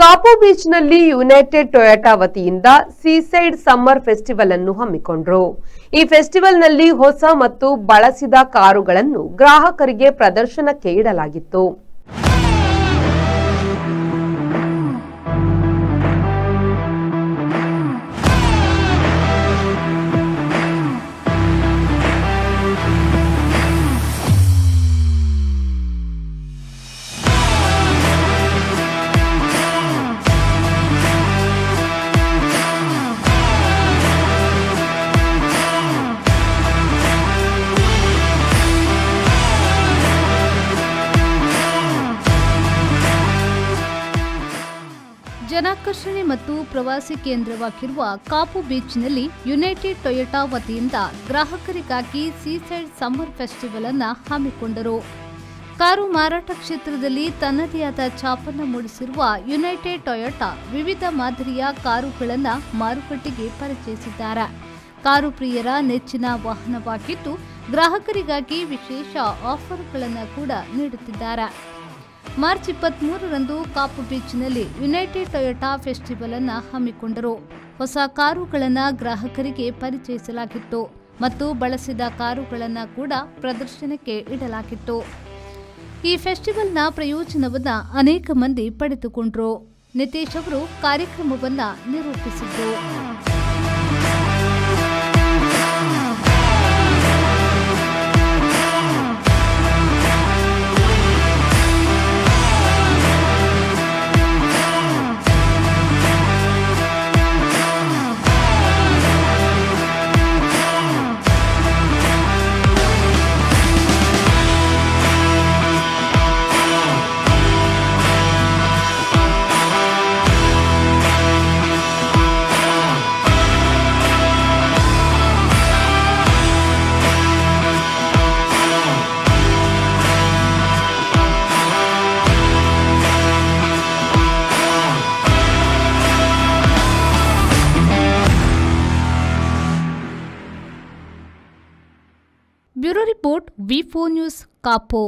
ಕಾಪು ಬೀಚ್ನಲ್ಲಿ United Toyota ವತಿಯಿಂದ ಸೀಸೈಡ್ summer festival ಅನ್ನು ಹಮ್ಮಿಕೊಂಡರು. ಈ ಫೆಸ್ಟಿವಲ್ನಲ್ಲಿ ಹೊಸ ಮತ್ತು ಬಳಸಿದ ಕಾರುಗಳನ್ನು ಗ್ರಾಹಕರಿಗೆ ಪ್ರದರ್ಶನಕ್ಕೆ ಇಡಲಾಗಿತ್ತು. ಜನಾಕರ್ಷಣೆ ಮತ್ತು ಪ್ರವಾಸಿ ಕೇಂದ್ರವಾಗಿರುವ ಕಾಪು ಬೀಚ್ನಲ್ಲಿ ಯುನೈಟೆಡ್ ಟೊಯೋಟಾ ವತಿಯಿಂದ ಗ್ರಾಹಕರಿಗಾಗಿ ಸೀಸೈಡ್ ಸಮ್ಮರ್ ಫೆಸ್ಟಿವಲ್ ಅನ್ನು ಹಮ್ಮಿಕೊಂಡರು. ಕಾರು ಮಾರಾಟ ಕ್ಷೇತ್ರದಲ್ಲಿ ತನ್ನದೇ ಆದ ಛಾಪನ್ನು ಮೂಡಿಸಿರುವ ಯುನೈಟೆಡ್ ಟೊಯೋಟಾ ವಿವಿಧ ಮಾದರಿಯ ಕಾರುಗಳನ್ನು ಮಾರುಕಟ್ಟೆಗೆ ಪರಿಚಯಿಸಿದ್ದಾರೆ. ಕಾರು ಪ್ರಿಯರ ನೆಚ್ಚಿನ ವಾಹನವಾಗಿದ್ದು ಗ್ರಾಹಕರಿಗಾಗಿ ವಿಶೇಷ ಆಫರ್ಗಳನ್ನು ಕೂಡ ನೀಡುತ್ತಿದ್ದಾರೆ. ಮಾರ್ಚ್ 23ರಂದು ಕಾಪು ಬೀಚ್ನಲ್ಲಿ ಯುನೈಟೆಡ್ ಟೊಯೋಟಾ ಫೆಸ್ಟಿವಲ್ ಅನ್ನು ಹಮ್ಮಿಕೊಂಡರು. ಹೊಸ ಕಾರುಗಳನ್ನು ಗ್ರಾಹಕರಿಗೆ ಪರಿಚಯಿಸಲಾಗಿತ್ತು ಮತ್ತು ಬಳಸಿದ ಕಾರುಗಳನ್ನು ಕೂಡ ಪ್ರದರ್ಶನಕ್ಕೆ ಇಡಲಾಗಿತ್ತು. ಈ ಫೆಸ್ಟಿವಲ್ನ ಪ್ರಯೋಜನವನ್ನು ಅನೇಕ ಮಂದಿ ಪಡೆದುಕೊಂಡರು. ನಿತೇಶ್ ಅವರು ಕಾರ್ಯಕ್ರಮವನ್ನು ನಿರೂಪಿಸಿದರು. Bureau report V4 news Kapu.